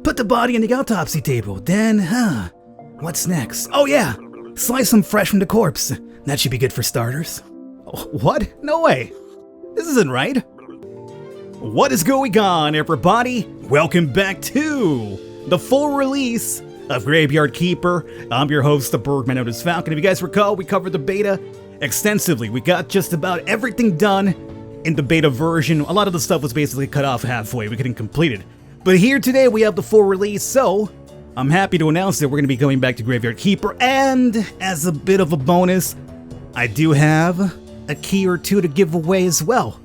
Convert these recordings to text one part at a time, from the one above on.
Put the body on the autopsy table. Then, what's next? Oh yeah, slice him fresh from the corpse. That should be good for starters. What? No way. This isn't right. What is going on, everybody? Welcome back to the full release of Graveyard Keeper. I'm your host, the Bergman known as Falcon. If you guys recall, we covered the beta extensively. We got just about everything done in the beta version. A lot of the stuff was basically cut off halfway. We couldn't complete it. But here today we have the full release, so I'm happy to announce that we're going to be going back to Graveyard Keeper, and as a bit of a bonus, I do have a key or two to give away as well.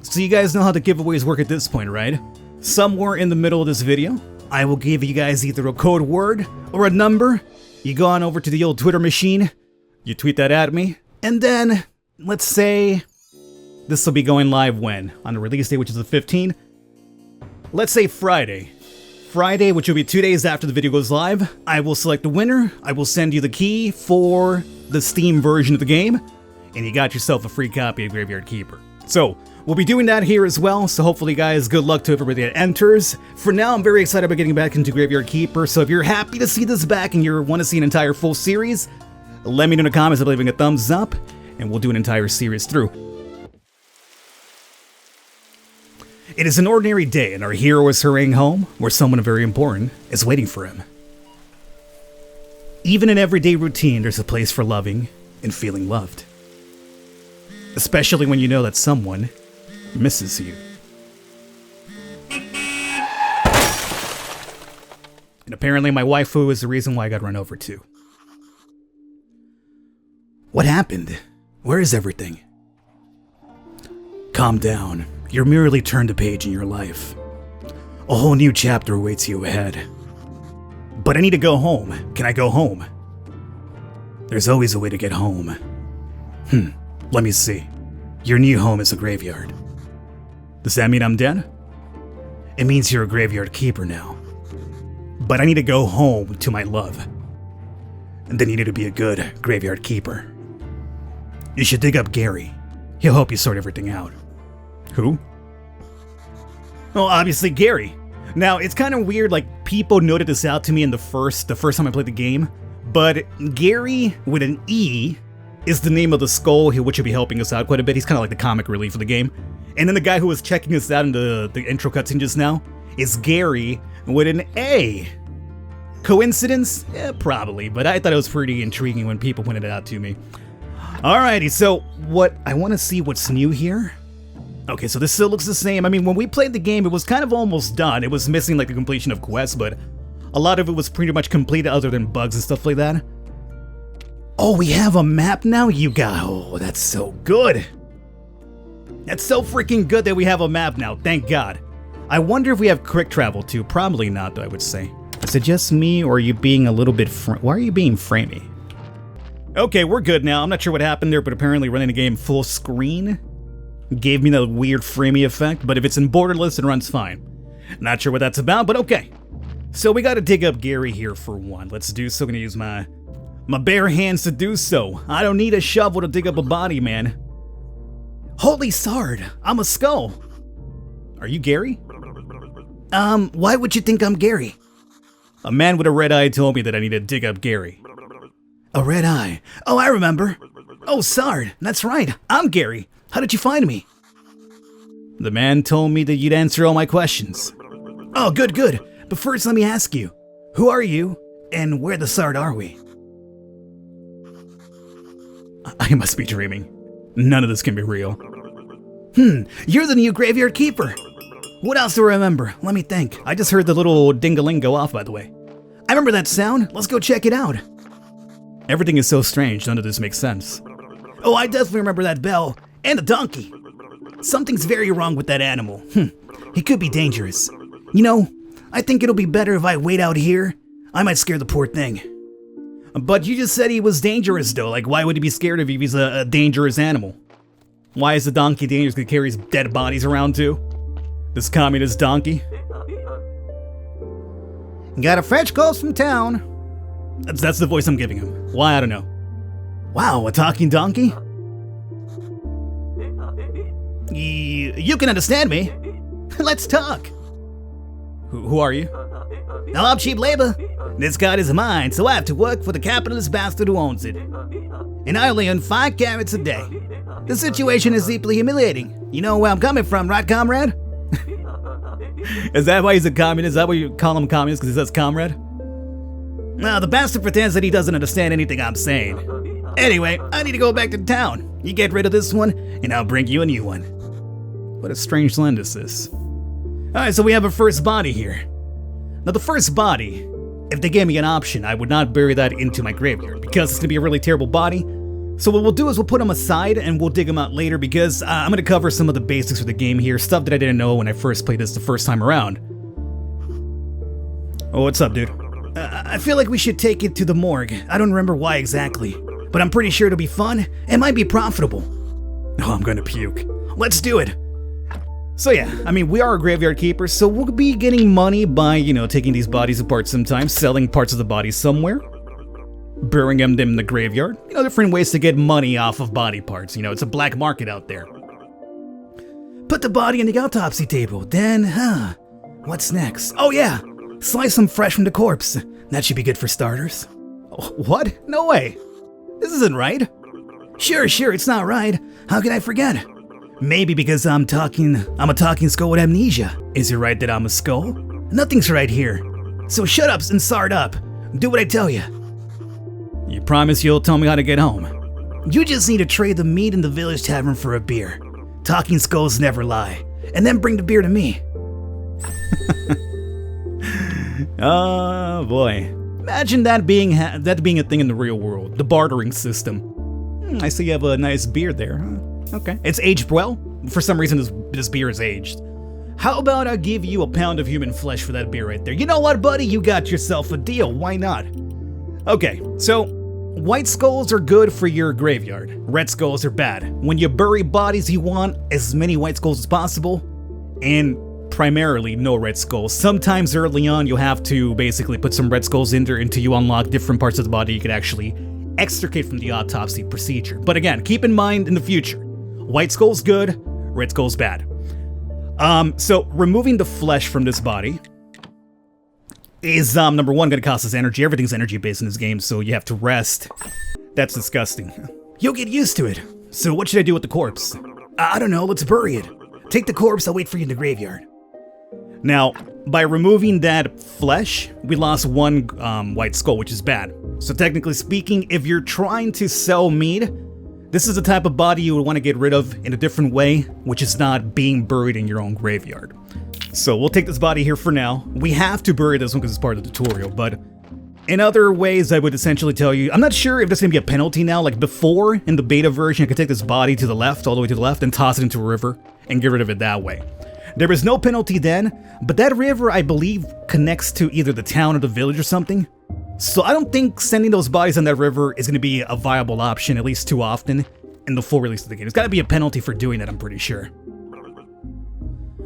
So you guys know how the giveaways work at this point, right? Somewhere in the middle of this video, I will give you guys either a code word or a number. You go on over to the old Twitter machine, you tweet that at me, and then, let's say, this will be going live when? On the release date, which is the 15th. Let's say Friday. Friday, which will be 2 days after the video goes live, I will select the winner, I will send you the key for the Steam version of the game, and you got yourself a free copy of Graveyard Keeper. So, we'll be doing that here as well, so hopefully guys, good luck to everybody that enters. For now, I'm very excited about getting back into Graveyard Keeper, so if you're happy to see this back and you want to see an entire full series, let me know in the comments by leaving a thumbs up, and we'll do an entire series through. It is an ordinary day, and our hero is hurrying home, where someone very important is waiting for him. Even in everyday routine, there's a place for loving and feeling loved. Especially when you know that someone misses you. And apparently my waifu is the reason why I got run over too. What happened? Where is everything? Calm down. You're merely turned a page in your life. A whole new chapter awaits you ahead. But I need to go home. Can I go home? There's always a way to get home. Let me see. Your new home is a graveyard. Does that mean I'm dead? It means you're a graveyard keeper now. But I need to go home to my love. And then you need to be a good graveyard keeper. You should dig up Gary. He'll help you sort everything out. Who? Well, obviously Gary. Now, it's kind of weird, like, people noted this out to me in the first time I played the game, but Gary, with an E, is the name of the skull, which will be helping us out quite a bit. He's kind of like the comic relief of the game. And then the guy who was checking us out in the intro cutscene just now is Gary with an A. Coincidence? Yeah, probably, but I thought it was pretty intriguing when people pointed it out to me. Alrighty, so I want to see what's new here. Okay, so this still looks the same. I mean, when we played the game, it was kind of almost done. It was missing like the completion of quests, but a lot of it was pretty much completed other than bugs and stuff like that. Oh, we have a map now? Oh, that's so good. That's so freaking good that we have a map now, thank God. I wonder if we have quick travel too. Probably not, though, I would say. Is it just me, or are you being a little bit why are you being framey? Okay, we're good now. I'm not sure what happened there, but apparently running the game full screen gave me that weird framey effect, but if it's in borderless, it runs fine. Not sure what that's about, but okay. So we gotta dig up Gary here for one. Let's do so. I'm gonna use my bare hands to do so. I don't need a shovel to dig up a body, man. Holy sard, I'm a skull. Are you Gary? Why would you think I'm Gary? A man with a red eye told me that I need to dig up Gary. A red eye? Oh, I remember. Oh, sard, that's right, I'm Gary. How did you find me? The man told me that you'd answer all my questions. Oh, good. But first let me ask you, who are you, and where the sard are we? I must be dreaming. None of this can be real. You're the new Graveyard Keeper. What else do I remember? Let me think. I just heard the little ding-a-ling go off, by the way. I remember that sound. Let's go check it out. Everything is so strange, none of this makes sense. Oh, I definitely remember that bell. And the donkey. Something's very wrong with that animal. He could be dangerous. You know, I think it'll be better if I wait out here. I might scare the poor thing. But you just said he was dangerous, though. Like, why would he be scared of you if he's a dangerous animal? Why is the donkey dangerous? Because he carries dead bodies around, too? This communist donkey? Gotta fetch calls from town. That's the voice I'm giving him. Why, I don't know. Wow, a talking donkey? You can understand me. Let's talk. Who are you? Now I'm cheap labor. This card is mine, so I have to work for the capitalist bastard who owns it. And I only earn 5 carats a day. The situation is deeply humiliating. You know where I'm coming from, right, comrade? Is that why he's a communist? Is that why you call him communist, because he says comrade? No, the bastard pretends that he doesn't understand anything I'm saying. Anyway, I need to go back to town. You get rid of this one, and I'll bring you a new one. What a strange land this is. Alright, so we have a first body here. Now the first body, if they gave me an option, I would not bury that into my graveyard, because it's going to be a really terrible body. So what we'll do is we'll put them aside and we'll dig them out later, because I'm going to cover some of the basics of the game here, stuff that I didn't know when I first played this the first time around. Oh, what's up, dude? I feel like we should take it to the morgue. I don't remember why exactly, but I'm pretty sure it'll be fun. It might be profitable. Oh, I'm gonna puke. Let's do it. So yeah, I mean, we are a graveyard keeper, so we'll be getting money by, you know, taking these bodies apart sometimes, selling parts of the bodies somewhere, burying them in the graveyard. You know, different ways to get money off of body parts. You know, it's a black market out there. Put the body on the autopsy table, then, what's next? Oh yeah, slice them fresh from the corpse. That should be good for starters. Oh, what? No way. This isn't right. Sure, it's not right. How could I forget? Maybe because I'm a talking skull with amnesia. Is it right that I'm a skull? Nothing's right here. So shut up and start up. Do what I tell you. You promise you'll tell me how to get home? You just need to trade the meat in the village tavern for a beer. Talking skulls never lie. And then bring the beer to me. Oh boy. Imagine that being a thing in the real world. The bartering system. I see you have a nice beer there, huh? Okay. It's aged well. For some reason, this beer is aged. How about I give you a pound of human flesh for that beer right there? You know what, buddy? You got yourself a deal. Why not? Okay, so white skulls are good for your graveyard. Red skulls are bad. When you bury bodies, you want as many white skulls as possible, and primarily no red skulls. Sometimes early on, you'll have to basically put some red skulls in there until you unlock different parts of the body you can actually extricate from the autopsy procedure. But again, keep in mind in the future, white skull's good, red skull's bad. So removing the flesh from this body is, number one, gonna cost us energy. Everything's energy based in this game, so you have to rest. That's disgusting. You'll get used to it. So what should I do with the corpse? I don't know, let's bury it. Take the corpse, I'll wait for you in the graveyard. Now, by removing that flesh, we lost one white skull, which is bad. So technically speaking, if you're trying to sell meat, this is the type of body you would want to get rid of in a different way, which is not being buried in your own graveyard. So we'll take this body here for now. We have to bury this one because it's part of the tutorial, but in other ways, I would essentially tell you, I'm not sure if there's going to be a penalty now. Like before, in the beta version, I could take this body to the left, all the way to the left, and toss it into a river and get rid of it that way. There is no penalty then, but that river, I believe, connects to either the town or the village or something. So I don't think sending those bodies on that river is going to be a viable option, at least too often, in the full release of the game. There's got to be a penalty for doing that, I'm pretty sure.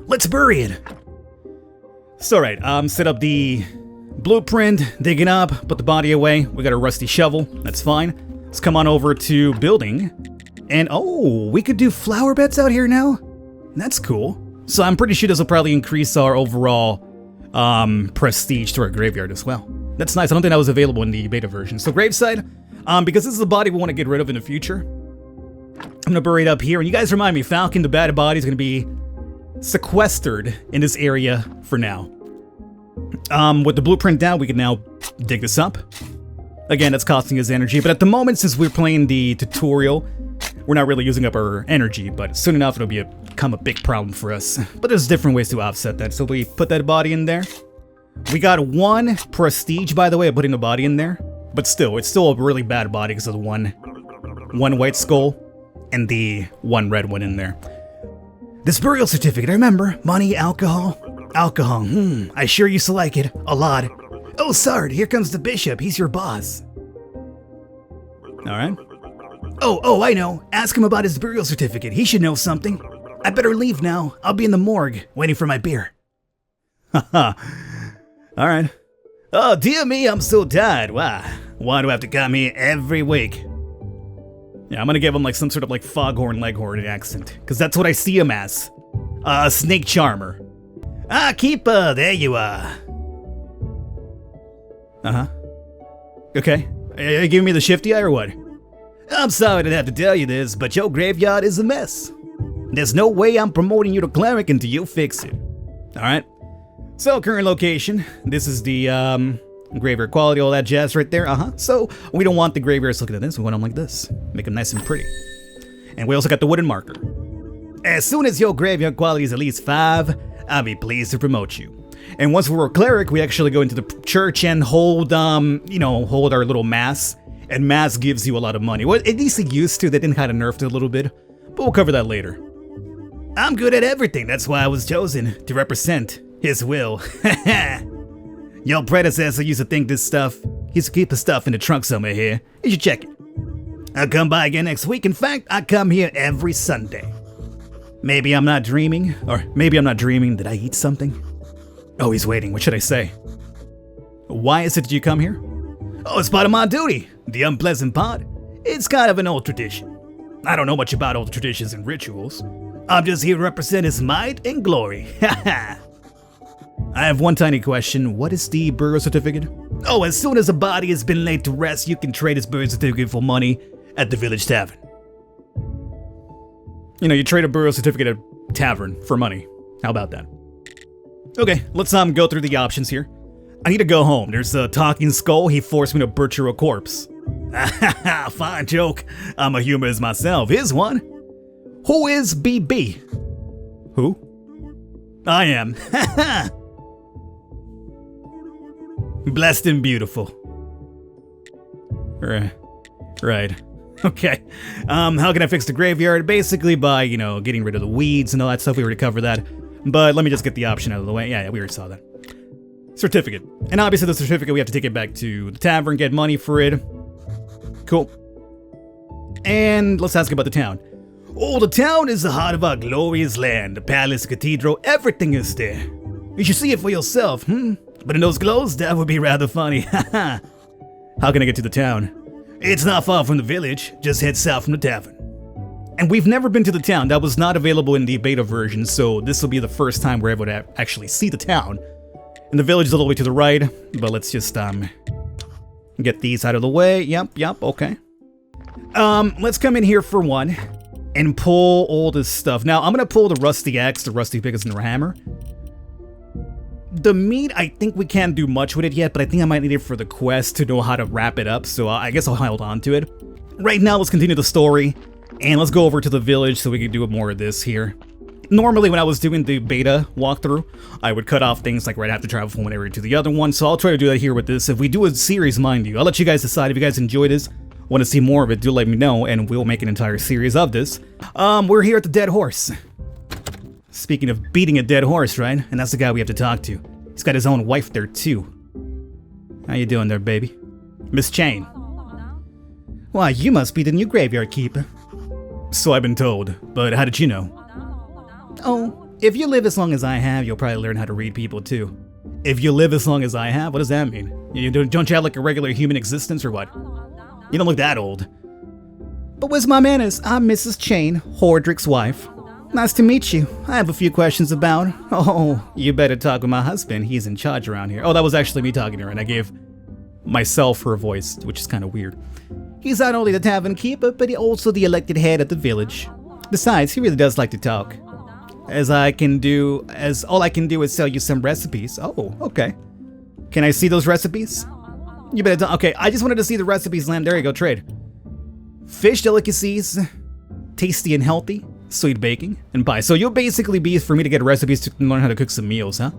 Let's bury it! So alright, set up the blueprint, dig it up, put the body away. We got a rusty shovel, that's fine. Let's come on over to building. And oh, we could do flower beds out here now? That's cool. So I'm pretty sure this will probably increase our overall prestige to our graveyard as well. That's nice. I don't think that was available in the beta version. So graveside, because this is a body we want to get rid of in the future, I'm going to bury it up here. And you guys remind me, Falcon, the bad body, is going to be sequestered in this area for now. With the blueprint down, we can now dig this up. Again, that's costing us energy. But at the moment, since we're playing the tutorial, we're not really using up our energy. But soon enough, it'll become a big problem for us. But there's different ways to offset that. So we put that body in there. We got 1 prestige, by the way, of putting the body in there. But still, it's still a really bad body because of the one white skull and the 1 red one in there. This burial certificate, I remember. Money, alcohol. Alcohol, I sure used to like it. A lot. Oh, Sard, here comes the bishop. He's your boss. Alright. Oh, I know. Ask him about his burial certificate. He should know something. I better leave now. I'll be in the morgue, waiting for my beer. Haha. Alright. Oh, dear me, I'm so tired. Why do I have to come here every week? Yeah, I'm gonna give him like some sort of like foghorn leghorn accent, because that's what I see him as. Snake charmer. Keeper, there you are. Uh-huh. Okay. You giving me the shifty eye or what? I'm sorry to have to tell you this, but your graveyard is a mess. There's no way I'm promoting you to cleric until you fix it. Alright. So, current location. This is the, graveyard quality, all that jazz right there. Uh-huh. So, we don't want the graveyards looking at this. We want them like this. Make them nice and pretty. And we also got the wooden marker. As soon as your graveyard quality is at least 5, I'll be pleased to promote you. And once we're a cleric, we actually go into the church and hold, hold our little mass. And mass gives you a lot of money. Well, at least it used to. They didn't kind of nerf it a little bit. But we'll cover that later. I'm good at everything. That's why I was chosen to represent his will. Your predecessor used to think this stuff. He used to keep the stuff in the trunk somewhere here. You should check it. I'll come by again next week. In fact, I come here every Sunday. Maybe I'm not dreaming. Or maybe I'm not dreaming. Did I eat something? Oh, he's waiting. What should I say? Why is it that you come here? Oh, it's part of my duty. The unpleasant part. It's kind of an old tradition. I don't know much about old traditions and rituals. I'm just here to represent his might and glory. I have one tiny question. What is the burial certificate? Oh, as soon as a body has been laid to rest, you can trade his burial certificate for money at the village tavern. You know, you trade a burial certificate at Tavern for money. How about that? Okay, let's go through the options here. I need to go home. There's a talking skull. He forced me to butcher a corpse. Fine joke. I'm a humorist myself. Here's one. Who is BB? Who? I am. Blessed and beautiful. Right. Okay. How can I fix the graveyard? Basically by, getting rid of the weeds and all that stuff. We already covered that. But let me just get the option out of the way. Yeah, we already saw that. Certificate. And obviously the certificate, we have to take it back to the tavern, get money for it. Cool. And let's ask about the town. Oh, the town is the heart of our glorious land. The palace, cathedral, everything is there. You should see it for yourself, But in those clothes, that would be rather funny. How can I get to the town? It's not far from the village. Just head south from the tavern. And we've never been to the town. That was not available in the beta version, so this will be the first time we're able to actually see the town. And the village is all the way to the right, but let's just get these out of the way. Yep, okay. Let's come in here for one and pull all this stuff. Now, I'm gonna pull the rusty axe, the rusty pick, and the hammer. The meat, I think we can't do much with it yet, but I think I might need it for the quest to know how to wrap it up, so I guess I'll hold on to it. Right now, let's continue the story, and let's go over to the village so we can do more of this here. Normally, when I was doing the beta walkthrough, I would cut off things like right after travel from one area to the other one, so I'll try to do that here with this. If we do a series, mind you, I'll let you guys decide. If you guys enjoy this, want to see more of it, do let me know, and we'll make an entire series of this. We're here at the Dead Horse. Speaking of beating a dead horse, right? And that's the guy we have to talk to. He's got his own wife there, too. How you doing there, baby? Miss Chain. Why, you must be the new graveyard keeper. So I've been told, but how did you know? Oh, if you live as long as I have, you'll probably learn how to read people, too. If you live as long as I have? What does that mean? Don't you have like a regular human existence or what? You don't look that old. But where's my manners? I'm Mrs. Chain, Hordrick's wife. Nice to meet you. I have a few questions about... Oh, you better talk with my husband. He's in charge around here. Oh, that was actually me talking to her, and I gave myself her voice, which is kind of weird. He's not only the tavern keeper, but he's also the elected head of the village. Besides, he really does like to talk. All I can do is sell you some recipes. Oh, okay. Can I see those recipes? You better okay, I just wanted to see the recipes, Lamb. There you go, trade. Fish delicacies, tasty and healthy, sweet baking, and pie. So you'll basically be for me to get recipes to learn how to cook some meals, huh?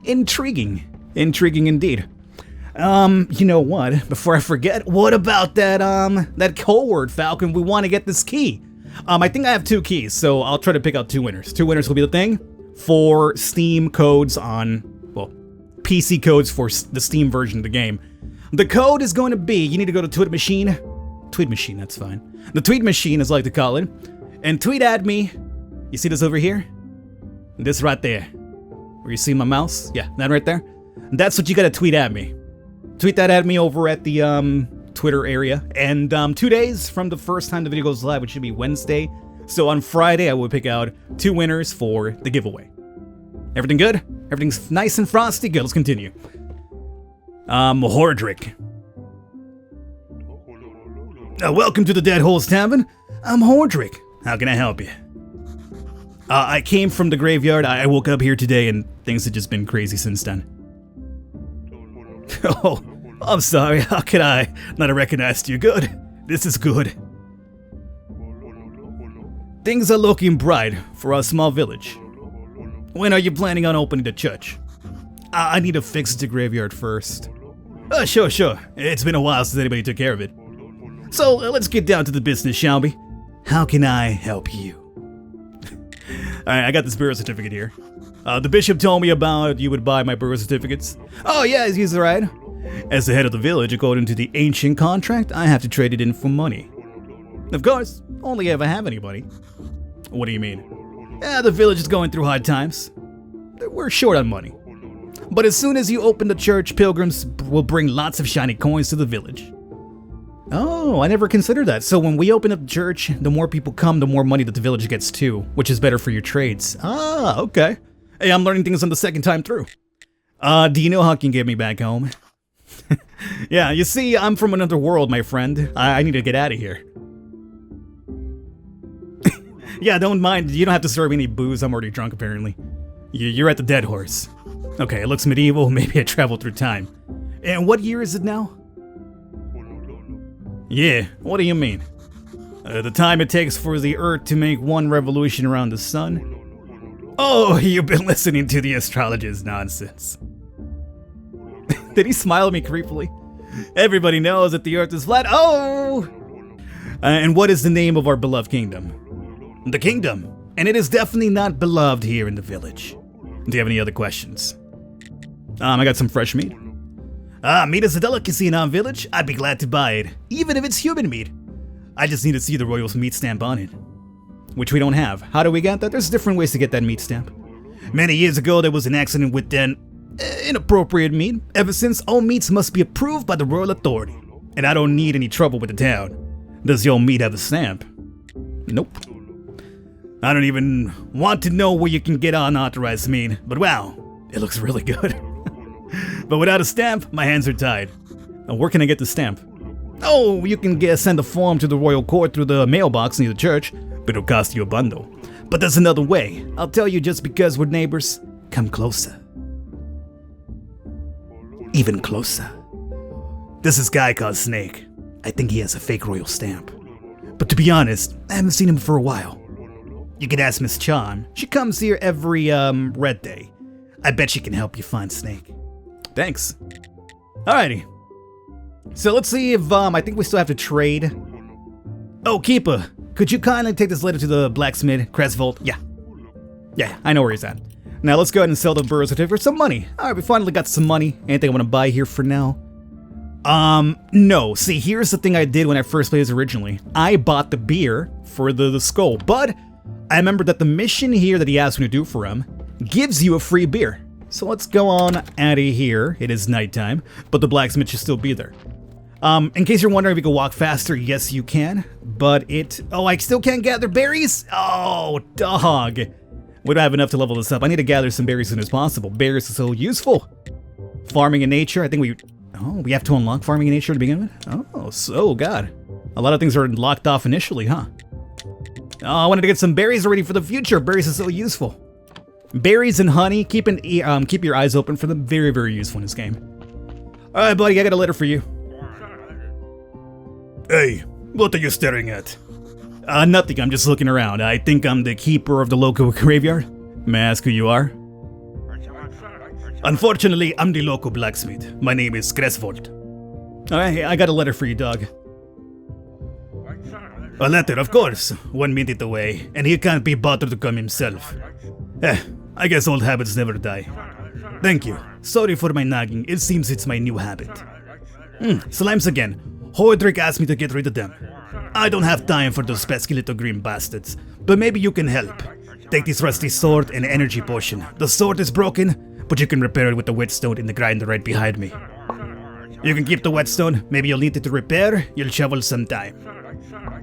Intriguing. Intriguing indeed. You know what? Before I forget, what about that code word, Falcon? We want to get this key. I think I have 2 keys, so I'll try to pick out 2 winners. 2 winners will be the thing for Steam codes on, well, PC codes for the Steam version of the game. The code is going to be, you need to go to Tweet Machine. Tweet Machine, that's fine. The Tweet Machine, as I like to call it. And tweet at me. You see this over here? This right there. Where you see my mouse? Yeah, that right there. That's what you gotta tweet at me. Tweet that at me over at the Twitter area. And 2 days from the first time the video goes live, which should be Wednesday. So on Friday, I will pick out 2 winners for the giveaway. Everything good? Everything's nice and frosty? Good, let's continue. Hordrick. Welcome to the Dead Holes Tavern. I'm Hordrick. How can I help you? I came from the graveyard. I woke up here today and things have just been crazy since then. Oh, I'm sorry. How could I not have recognized you? Good. This is good. Things are looking bright for our small village. When are you planning on opening the church? I need to fix the graveyard first. Sure. It's been a while since anybody took care of it. So let's get down to the business, shall we? How can I help you? Alright, I got this burial certificate here. The bishop told me about you would buy my burial certificates. Oh yeah, he's right. As the head of the village, according to the ancient contract, I have to trade it in for money. Of course, only if I have anybody. What do you mean? The village is going through hard times. We're short on money. But as soon as you open the church, pilgrims will bring lots of shiny coins to the village. Oh, I never considered that. So when we open up the church, the more people come, the more money that the village gets too, which is better for your trades. Ah, okay. Hey, I'm learning things on the second time through. Do you know how you can get me back home? Yeah, you see, I'm from another world, my friend. I need to get out of here. Yeah, don't mind. You don't have to serve me any booze. I'm already drunk, apparently. You're at the Dead Horse. Okay, it looks medieval. Maybe I traveled through time. And what year is it now? Yeah, what do you mean? The time it takes for the Earth to make one revolution around the sun? Oh, you've been listening to the astrologer's nonsense. Did he smile at me creepily? Everybody knows that the Earth is flat. Oh! And what is the name of our beloved kingdom? The kingdom. And it is definitely not beloved here in the village. Do you have any other questions? I got some fresh meat. Meat is a delicacy in our village. I'd be glad to buy it, even if it's human meat. I just need to see the royal meat stamp on it, which we don't have. How do we get that? There's different ways to get that meat stamp. Many years ago, there was an accident with an inappropriate meat. Ever since, all meats must be approved by the royal authority, and I don't need any trouble with the town. Does your meat have a stamp? Nope. I don't even want to know where you can get unauthorized meat, but wow, it looks really good. But without a stamp, my hands are tied. Now, where can I get the stamp? Oh, you can send a form to the royal court through the mailbox near the church, but it'll cost you a bundle. But there's another way. I'll tell you, just because we're neighbors, come closer. Even closer. There's this guy called Snake. I think he has a fake royal stamp. But to be honest, I haven't seen him for a while. You can ask Miss Charm. She comes here every, red day. I bet she can help you find Snake. Thanks. Alrighty. So let's see if, I think we still have to trade. Oh, Keeper, could you kindly take this letter to the blacksmith, Cresvold? Yeah, I know where he's at. Now let's go ahead and sell the burial certificate for some money. Alright, we finally got some money. Anything I want to buy here for now? No. See, here's the thing I did when I first played this originally. I bought the beer for the skull, but I remembered that the mission here that he asked me to do for him gives you a free beer. So let's go on out of here. It is nighttime, but the blacksmith should still be there. In case you're wondering if you can walk faster, yes you can, but I still can't gather berries? Oh, dog. We don't have enough to level this up. I need to gather some berries as soon as possible. Berries are so useful. Farming in nature, I think we have to unlock farming in nature to begin with? Oh, so God. A lot of things are locked off initially, huh? Oh, I wanted to get some berries ready for the future. Berries are so useful. Berries and honey, keep your eyes open for them. Very, very useful in this game. Alright, buddy, I got a letter for you. Hey, what are you staring at? Nothing, I'm just looking around. I think I'm the keeper of the local graveyard. May I ask who you are? Unfortunately, I'm the local blacksmith. My name is Cresvold. Alright, I got a letter for you, dog. A letter, of course. 1 minute away, and he can't be bothered to come himself. I guess old habits never die. Thank you. Sorry for my nagging. It seems it's my new habit. Slimes again. Hordrick asked me to get rid of them. I don't have time for those pesky little green bastards, but maybe you can help. Take this rusty sword and energy potion. The sword is broken, but you can repair it with the whetstone in the grinder right behind me. You can keep the whetstone. Maybe you'll need it to repair. You'll shovel some time.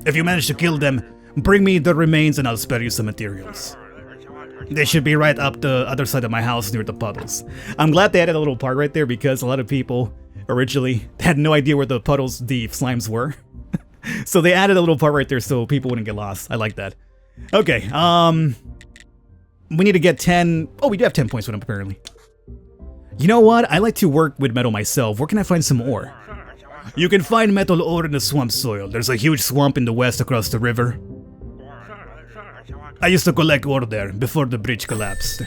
If you manage to kill them, bring me the remains and I'll spare you some materials. They should be right up the other side of my house near the puddles. I'm glad they added a little part right there because a lot of people originally. They had no idea where the puddles, the slimes were. So they added a little part right there so people wouldn't get lost. I like that. Okay, we need to get 10... Oh, we do have 10 points with them, apparently. You know what? I like to work with metal myself. Where can I find some ore? You can find metal ore in the swamp soil. There's a huge swamp in the west across the river. I used to collect ore there before the bridge collapsed.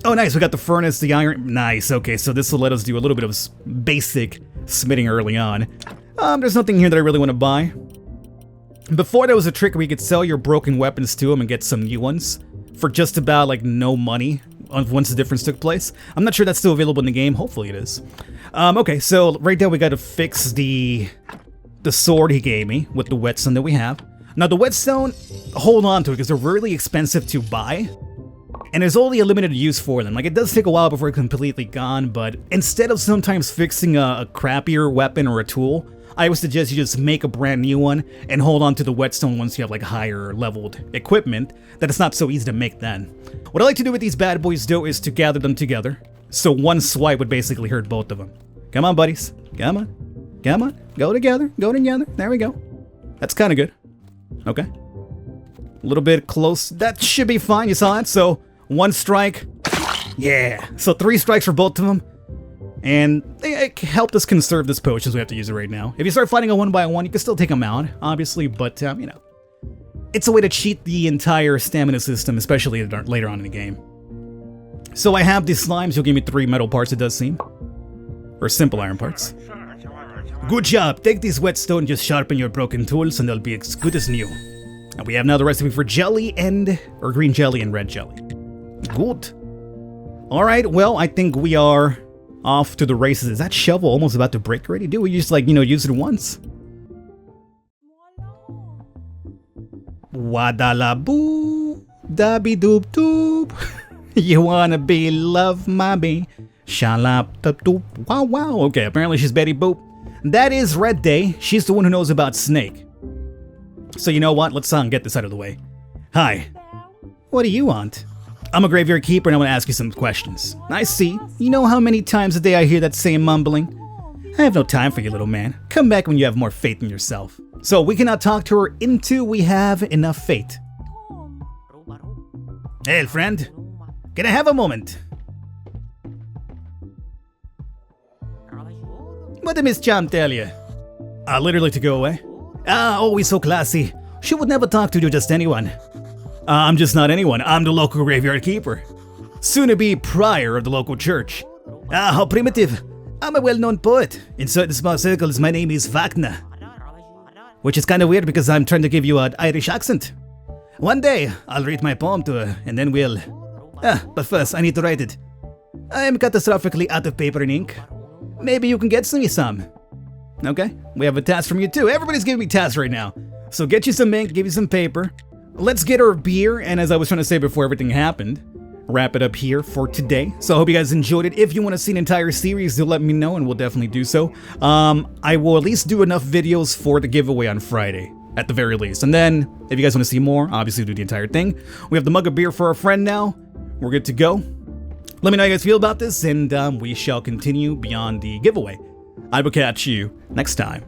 Oh, nice. We got the furnace, the iron. Nice. Okay, so this will let us do a little bit of basic smithing early on. There's nothing here that I really want to buy. Before, there was a trick where you could sell your broken weapons to them and get some new ones for just about, like, no money once the difference took place. I'm not sure that's still available in the game. Hopefully it is. Okay, so right now we got to fix the sword he gave me with the whetstone that we have. Now, the whetstone, hold on to it because they're really expensive to buy. And there's only a limited use for them. Like, it does take a while before it's completely gone, but instead of sometimes fixing a crappier weapon or a tool, I would suggest you just make a brand new one and hold on to the whetstone once you have like higher leveled equipment that it's not so easy to make then. What I like to do with these bad boys though is to gather them together. So one swipe would basically hurt both of them. Come on, buddies. Come on. Come on. Go together. Go together. There we go. That's kind of good. Okay. A little bit close. That should be fine. You saw that? So one strike. Yeah. So 3 strikes for both of them. And it helped us conserve this potion, so we have to use it right now. If you start fighting a 1-by-1, you can still take them out, obviously, but, you know. It's a way to cheat the entire stamina system, especially later on in the game. So I have these slimes. You'll give me 3 metal parts, it does seem. Or simple iron parts. Good job. Take these whetstone and just sharpen your broken tools, and they'll be as good as new. And we have now the recipe for jelly or green jelly and red jelly. Good. Alright, well, I think we are off to the races. Is that shovel almost about to break already? Do we just, like, you know, use it once? Wadalaboo, dabby doop doop. You wanna be love, mommy? Shalap doop doop. Wow, wow. Okay, apparently she's Betty Boop. That is Red Day. She's the one who knows about Snake. So you know what? Let's get this out of the way. Hi. What do you want? I'm a graveyard keeper and I want to ask you some questions. I see. You know how many times a day I hear that same mumbling? I have no time for you, little man. Come back when you have more faith in yourself. So we cannot talk to her into we have enough faith. Hey, friend. Can I have a moment? What did Miss Cham tell you? Literally to go away. Always so classy. She would never talk to you, just anyone. I'm just not anyone. I'm the local graveyard keeper. Soon to be prior of the local church. How primitive. I'm a well-known poet. In certain small circles, my name is Falcon. Which is kind of weird because I'm trying to give you an Irish accent. One day, I'll read my poem to her, and then we'll... but first, I need to write it. I am catastrophically out of paper and ink. Maybe you can get me some. Okay, we have a task from you too. Everybody's giving me tasks right now. So get you some ink, give you some paper. Let's get our beer, and as I was trying to say before everything happened, wrap it up here for today. So I hope you guys enjoyed it. If you want to see an entire series, do let me know, and we'll definitely do so. I will at least do enough videos for the giveaway on Friday, at the very least. And then, if you guys want to see more, obviously do the entire thing. We have the mug of beer for our friend now. We're good to go. Let me know how you guys feel about this, and we shall continue beyond the giveaway. I will catch you next time.